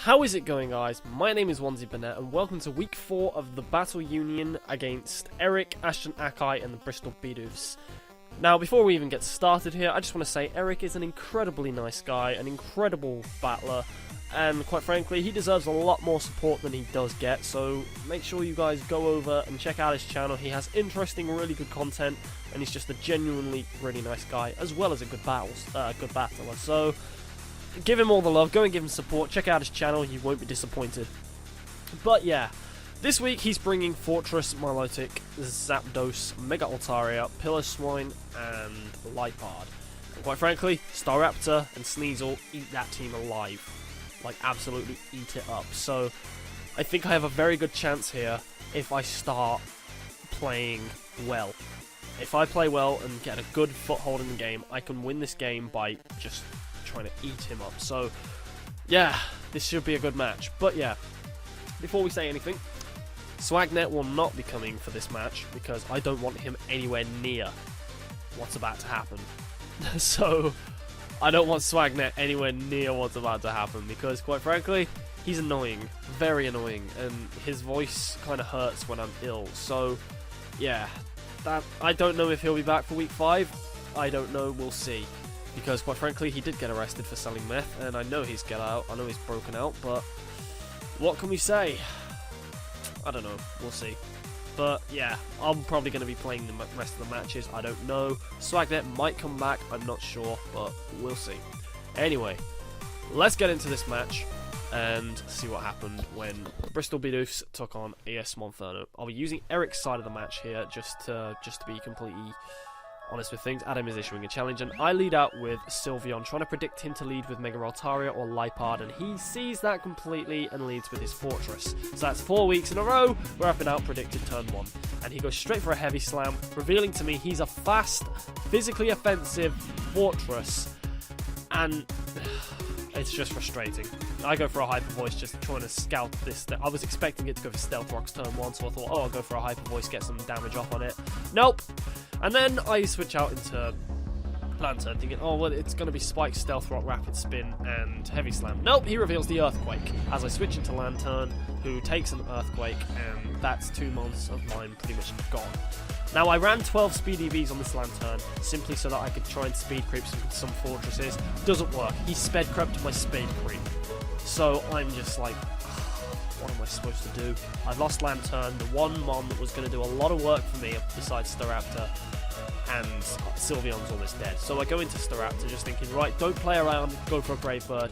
How is it going, guys? My name is Wanzi Burnett and welcome to week 4 of the Battle Union against Erik, Ashton Akai and the Bristol Bidoofs. Now, before we even get started here, I just want to say Erik is an incredibly nice guy, an incredible battler, and quite frankly, he deserves a lot more support than he does get, so make sure you guys go over and check out his channel. He has interesting, really good content, and he's just a genuinely really nice guy, as well as a good battler, so give him all the love, go and give him support, check out his channel, you won't be disappointed. But yeah, this week he's bringing Fortress, Milotic, Zapdos, Mega Altaria, Piloswine, and Lipard. And quite frankly, Staraptor and Sneasel eat that team alive. Like, absolutely eat it up. So, I think I have a very good chance here if I start playing well. If I play well and get a good foothold in the game, I can win this game by just trying to eat him up. So, yeah, this should be a good match. But yeah, before we say anything, Swagnet will not be coming for this match because I don't want him anywhere near what's about to happen. So, I don't want Swagnet anywhere near what's about to happen because, quite frankly, he's annoying, very annoying, and his voice kind of hurts when I'm ill. So, yeah, I don't know if he'll be back for week 5. I don't know, we'll see. Because, quite frankly, he did get arrested for selling meth, and I know he's get out, I know he's broken out, but what can we say? I don't know, we'll see. But, yeah, I'm probably going to be playing the rest of the matches, I don't know. Swagnet might come back, I'm not sure, but we'll see. Anyway, let's get into this match and see what happened when Bristol Bidoofs took on AS Monferno. I'll be using Erik's side of the match here, just to be completely honest with things. Adam is issuing a challenge, and I lead out with Sylveon, trying to predict him to lead with Mega Altaria or Lipard, and he sees that completely and leads with his Fortress. So that's 4 weeks in a row where I've been out predicted turn 1. And he goes straight for a Heavy Slam, revealing to me he's a fast, physically offensive Fortress, and it's just frustrating. I go for a Hyper Voice, just trying to scout this. I was expecting it to go for Stealth Rocks turn 1, so I thought, oh, I'll go for a Hyper Voice, get some damage off on it. Nope! And then I switch out into Lantern, thinking, oh, well, it's going to be Spike, Stealth Rock, Rapid Spin, and Heavy Slam. Nope, he reveals the Earthquake, as I switch into Lantern, who takes an Earthquake, and that's 2 months of mine pretty much gone. Now, I ran 12 Speed EVs on this Lantern, simply so that I could try and speed creep some Fortresses. Doesn't work. He sped crept my speed creep. So I'm just like, what am I supposed to do? I've lost Lantern, the one Mon that was going to do a lot of work for me besides Staraptor, and Sylveon's almost dead. So I go into Staraptor just thinking, right, don't play around, go for a Brave Bird.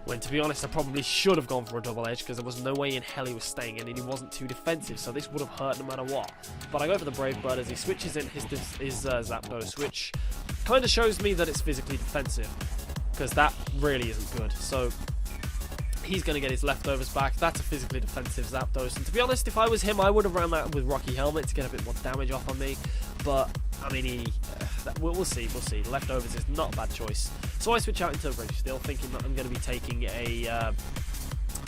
When, to be honest, I probably should have gone for a Double Edge because there was no way in hell he was staying in and he wasn't too defensive, so this would have hurt no matter what. But I go for the Brave Bird as he switches in his Zapdos, which kind of shows me that it's physically defensive, because that really isn't good. So he's going to get his leftovers back. That's a physically defensive Zapdos, and to be honest, if I was him, I would have ran that with Rocky Helmet to get a bit more damage off on me. But I mean, we'll see. Leftovers is not a bad choice. So I switch out into Registeel, thinking that I'm going to be taking a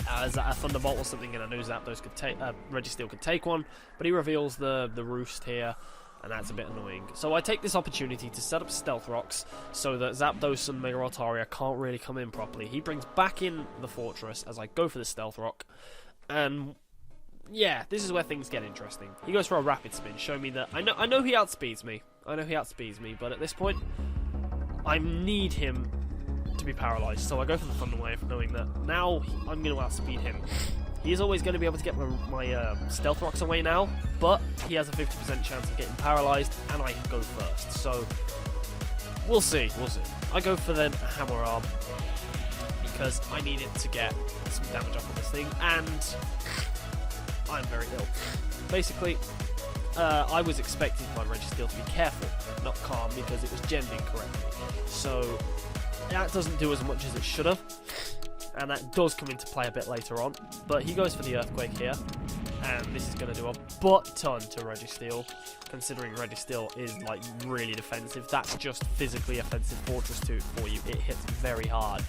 Thunderbolt or something, and I know Zapdos could take, Registeel could take one, but he reveals the Roost here, and that's a bit annoying. So I take this opportunity to set up Stealth Rocks so that Zapdos and Mega Altaria can't really come in properly. He brings back in the Fortress as I go for the Stealth Rock, and yeah, this is where things get interesting. He goes for a Rapid Spin, showing me that I know he outspeeds me. But at this point, I need him to be paralyzed. So I go for the Thunder Wave, knowing that now I'm going to outspeed him. He is always going to be able to get my Stealth Rocks away now, but he has a 50% chance of getting paralyzed, and I go first. So we'll see. I go for then a Hammer Arm because I need it to get some damage off of this thing, and I'm very ill. Basically, I was expecting my Registeel to be careful, not calm, because it was gemmed incorrectly. So that doesn't do as much as it should have, and that does come into play a bit later on. But he goes for the Earthquake here, and this is going to do a butt ton to Registeel, considering Registeel is like really defensive. That's just physically offensive Fortress 2 for you. It hits very hard.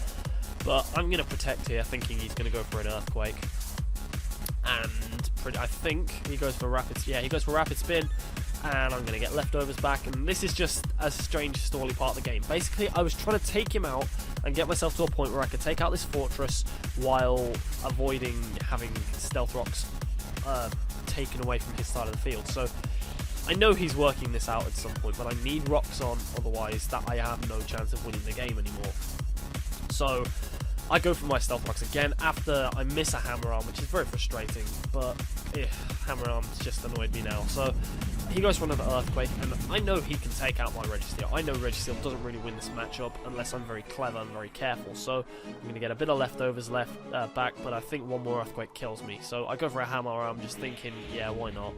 But I'm going to protect here, thinking he's going to go for an Earthquake. And I think he goes for Rapid Spin, and I'm going to get leftovers back, and this is just a strange stally part of the game. Basically, I was trying to take him out and get myself to a point where I could take out this fortress while avoiding having stealth rocks taken away from his side of the field. So I know he's working this out at some point, but I need rocks on, otherwise that I have no chance of winning the game anymore. So I go for my stealth rocks again after I miss a hammer arm, which is very frustrating, but hammer arm's just annoyed me now. So he goes for another earthquake, and I know he can take out my Registeel. I know Registeel doesn't really win this matchup unless I'm very clever and very careful, so I'm going to get a bit of leftovers back, but I think one more earthquake kills me. So I go for a hammer arm, just thinking, yeah, why not?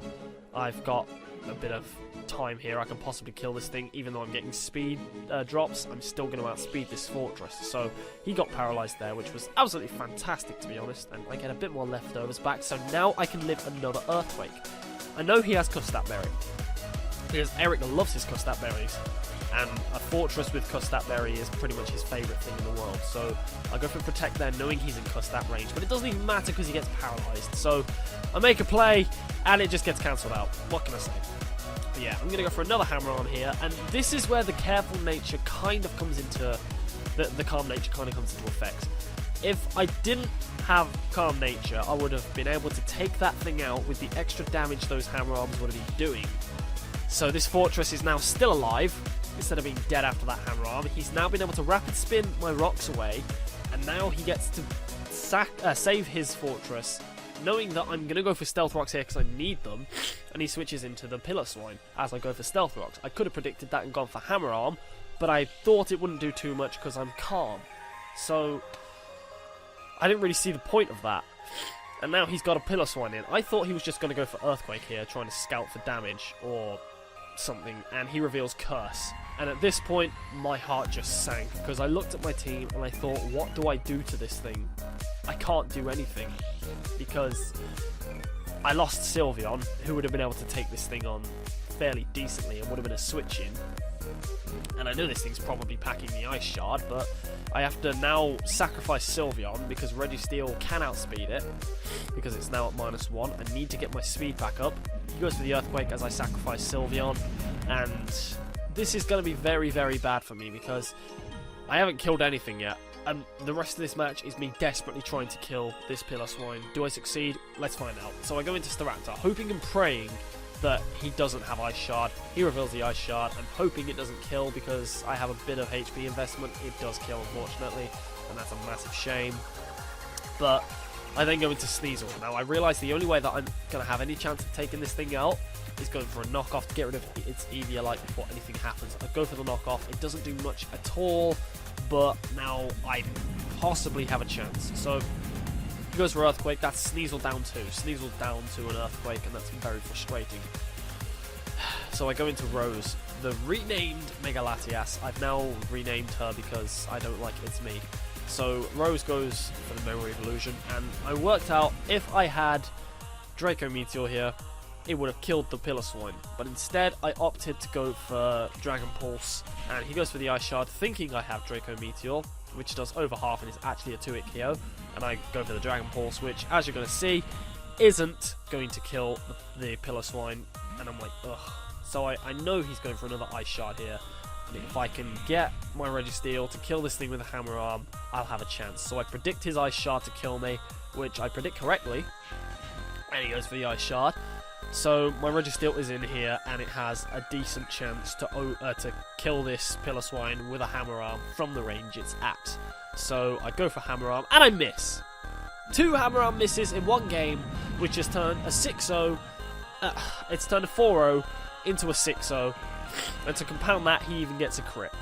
I've got a bit of time here, I can possibly kill this thing. Even though I'm getting speed drops, I'm still going to outspeed this fortress. So he got paralyzed there, which was absolutely fantastic, to be honest, and I get a bit more leftovers back, so now I can live another earthquake. I know he has Custap Berry, because Erik loves his Custap Berries, and a fortress with Custap Berry is pretty much his favourite thing in the world. So I go for Protect there, knowing he's in Custap range, but it doesn't even matter because he gets paralysed. So I make a play, and it just gets cancelled out. What can I say? But yeah, I'm going to go for another hammer on here, and this is where the careful nature kind of comes into, the calm nature kind of comes into effect. If I didn't have calm nature, I would have been able to take that thing out with the extra damage those hammer arms would have been doing. So this fortress is now still alive, instead of being dead after that hammer arm. He's now been able to rapid spin my rocks away, and now he gets to save his fortress, knowing that I'm going to go for stealth rocks here because I need them, and he switches into the pillar swine as I go for stealth rocks. I could have predicted that and gone for hammer arm, but I thought it wouldn't do too much because I'm calm. So I didn't really see the point of that. And now he's got a pillar swine in. I thought he was just going to go for earthquake here, trying to scout for damage or something, and he reveals curse. And at this point, my heart just sank, because I looked at my team and I thought, what do I do to this thing? I can't do anything, because I lost Sylveon, who would have been able to take this thing on fairly decently and would have been a switch in. And I know this thing's probably packing the Ice Shard, but I have to now sacrifice Sylveon because Registeel can outspeed it, because it's now at -1. I need to get my speed back up. He goes for the Earthquake as I sacrifice Sylveon, and this is going to be very, very bad for me because I haven't killed anything yet. And the rest of this match is me desperately trying to kill this Pillar Swine. Do I succeed? Let's find out. So I go into Staraptor, hoping and praying that he doesn't have Ice Shard. He reveals the Ice Shard. I'm hoping it doesn't kill because I have a bit of HP investment. It does kill, unfortunately, and that's a massive shame. But I then go into Sneasel. Now, I realise the only way that I'm going to have any chance of taking this thing out is going for a knockoff to get rid of its Eevee-like before anything happens. I go for the knockoff. It doesn't do much at all, but now I possibly have a chance. So he goes for Earthquake. That's Sneasel down 2. Sneasel down to an Earthquake, and that's very frustrating. So I go into Rose, the renamed Mega Latias. I've now renamed her because I don't like It's Me. So Rose goes for the Memory Evolution, and I worked out if I had Draco Meteor here, it would have killed the Pillar Swine. But instead, I opted to go for Dragon Pulse, and he goes for the Ice Shard, thinking I have Draco Meteor, which does over half and is actually a 2-hit KO. And I go for the Dragon Pulse, which, as you're going to see, isn't going to kill the Pillar Swine. And I'm like, ugh. So I know he's going for another Ice Shard here. And if I can get my Registeel to kill this thing with a Hammer Arm, I'll have a chance. So I predict his Ice Shard to kill me, which I predict correctly. And he goes for the Ice Shard. So my Registeel is in here, and it has a decent chance to kill this Pillar Swine with a Hammer Arm from the range it's at. So I go for Hammer Arm, and I miss. 2 Hammer Arm misses in one game, which has turned a 6-0. It's turned a 4-0 into a 6-0, and to compound that, he even gets a crit.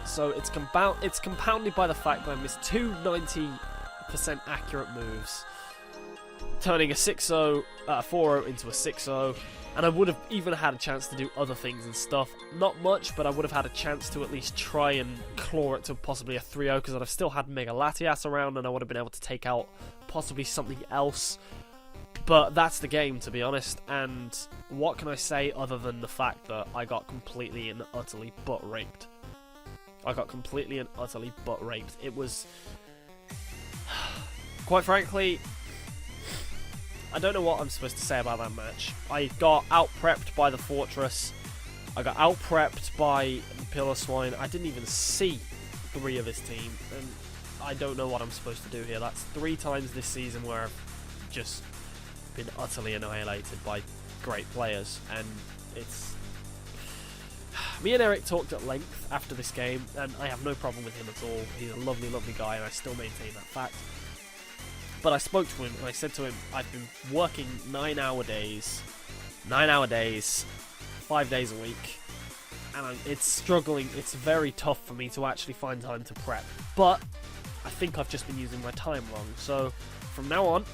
So it's compounded by the fact that I missed 2 90% accurate moves, turning a 6-0, 4-0 into a 6-0, and I would have even had a chance to do other things and stuff. Not much, but I would have had a chance to at least try and claw it to possibly a 3-0, because I'd have still had Mega Latias around, and I would have been able to take out possibly something else. But that's the game, to be honest, and what can I say other than the fact that I got completely and utterly butt-raped. I got completely and utterly butt-raped. It was, quite frankly, I don't know what I'm supposed to say about that match. I got out-prepped by the Fortress. I got out-prepped by the Pillar Swine. I didn't even see 3 of his team, and I don't know what I'm supposed to do here. That's 3 times this season where I've just been utterly annihilated by great players, and it's... Me and Erik talked at length after this game, and I have no problem with him at all. He's a lovely, lovely guy, and I still maintain that fact. But I spoke to him, and I said to him, I've been working 9-hour days, 5 days a week, and it's struggling. It's very tough for me to actually find time to prep. But I think I've just been using my time wrong. So from now on,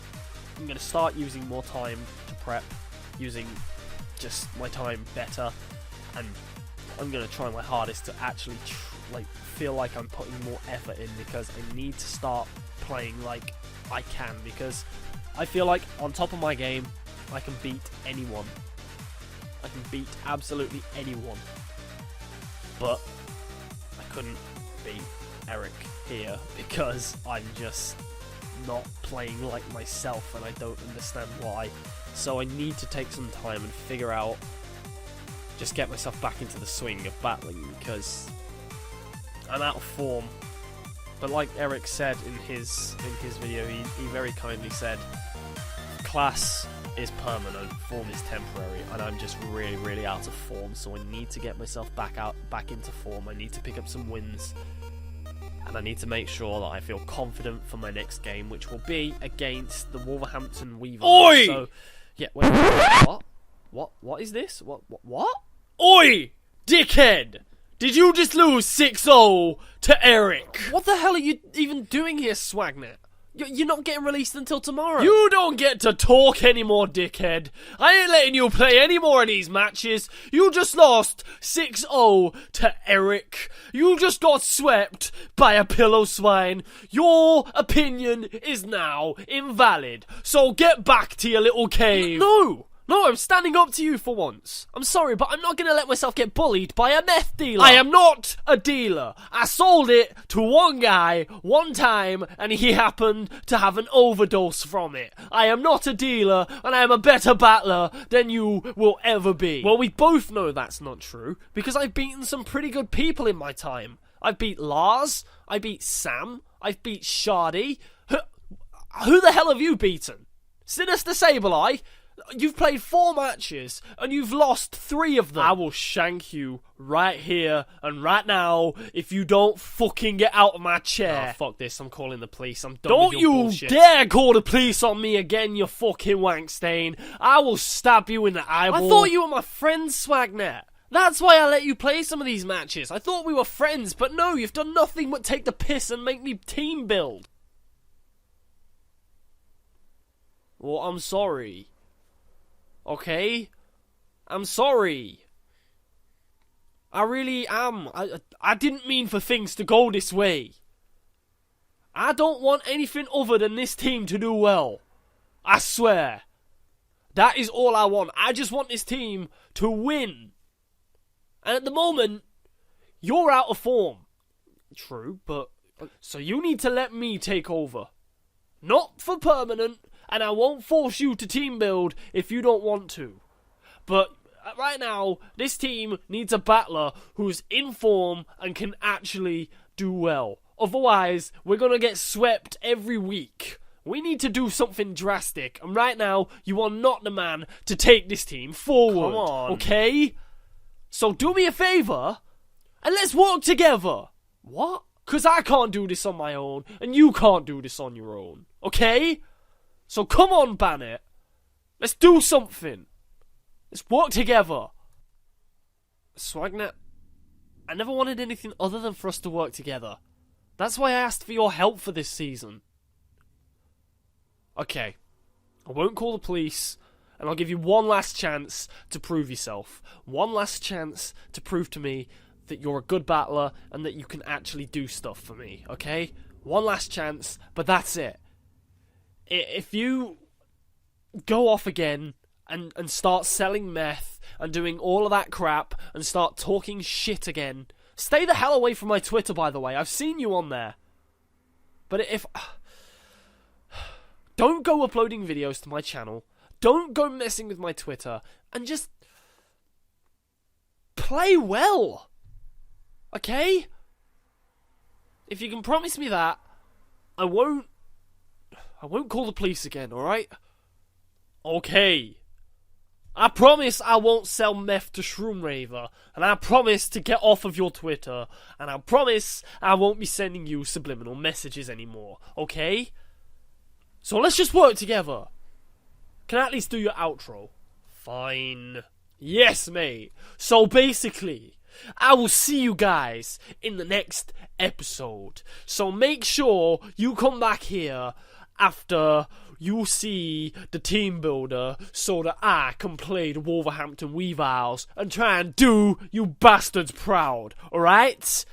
I'm going to start using more time to prep, using just my time better, and I'm going to try my hardest to actually feel like I'm putting more effort in, because I need to start playing like I can, because I feel like on top of my game, I can beat anyone. I can beat absolutely anyone. But I couldn't beat Erik here because I'm just not playing like myself, and I don't understand why. So I need to take some time and figure out, just get myself back into the swing of battling, because I'm out of form. But like Erik said in his video, he very kindly said, class is permanent, form is temporary, and I'm just really, really out of form, so I need to get myself back into form. I need to pick up some wins, and I need to make sure that I feel confident for my next game, which will be against the Wolverhampton Weavers. Oi! So, yeah, wait, what is this? What? Oi! Dickhead! Did you just lose 6-0 to Erik? What the hell are you even doing here, Swagnet? You're not getting released until tomorrow. You don't get to talk anymore, dickhead. I ain't letting you play any more of these matches. You just lost 6-0 to Erik. You just got swept by a pillow swine. Your opinion is now invalid. So get back to your little cave. No, I'm standing up to you for once. I'm sorry, but I'm not going to let myself get bullied by a meth dealer. I am not a dealer. I sold it to one guy one time, and he happened to have an overdose from it. I am not a dealer, and I am a better battler than you will ever be. Well, we both know that's not true, because I've beaten some pretty good people in my time. I've beat Lars, I beat Sam, I've beat Shardy. Who the hell have you beaten? Sinister Sableye? You've played 4 matches, and you've lost 3 of them. I will shank you right here and right now if you don't fucking get out of my chair. Oh, fuck this, I'm calling the police. I'm done with your bullshit. Don't you dare call the police on me again, you fucking wankstain. I will stab you in the eyeball. I thought you were my friend, Swagnet. That's why I let you play some of these matches. I thought we were friends, but no, you've done nothing but take the piss and make me team build. Well, I'm sorry. Okay? I'm sorry. I really am. I didn't mean for things to go this way. I don't want anything other than this team to do well. I swear. That is all I want. I just want this team to win. And at the moment, you're out of form. True, but... So you need to let me take over. Not for permanent, and I won't force you to team build if you don't want to. But right now, this team needs a battler who's in form and can actually do well. Otherwise, we're going to get swept every week. We need to do something drastic, and right now, you are not the man to take this team forward. Come on. Okay? So do me a favour, and let's work together. What? Because I can't do this on my own, and you can't do this on your own. Okay? So come on, Bannet. Let's do something. Let's work together. Swagnet, I never wanted anything other than for us to work together. That's why I asked for your help for this season. Okay. I won't call the police, and I'll give you one last chance to prove yourself. One last chance to prove to me that you're a good battler and that you can actually do stuff for me, okay? One last chance, but that's it. If you go off again and start selling meth and doing all of that crap and start talking shit again, stay the hell away from my Twitter, by the way. I've seen you on there. But if... Don't go uploading videos to my channel. Don't go messing with my Twitter. And just... play well. Okay? if you can promise me that, I won't call the police again, alright? Okay. I promise I won't sell meth to Shroom Raver, and I promise to get off of your Twitter, and I promise I won't be sending you subliminal messages anymore, okay? So let's just work together. Can I at least do your outro? Fine. Yes, mate. So basically, I will see you guys in the next episode. So make sure you come back here after you see the team builder so that I can play the Wolverhampton Weavers and try and do you bastards proud, alright?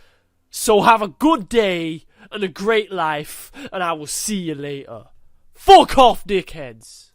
So have a good day and a great life, and I will see you later. Fuck off, dickheads!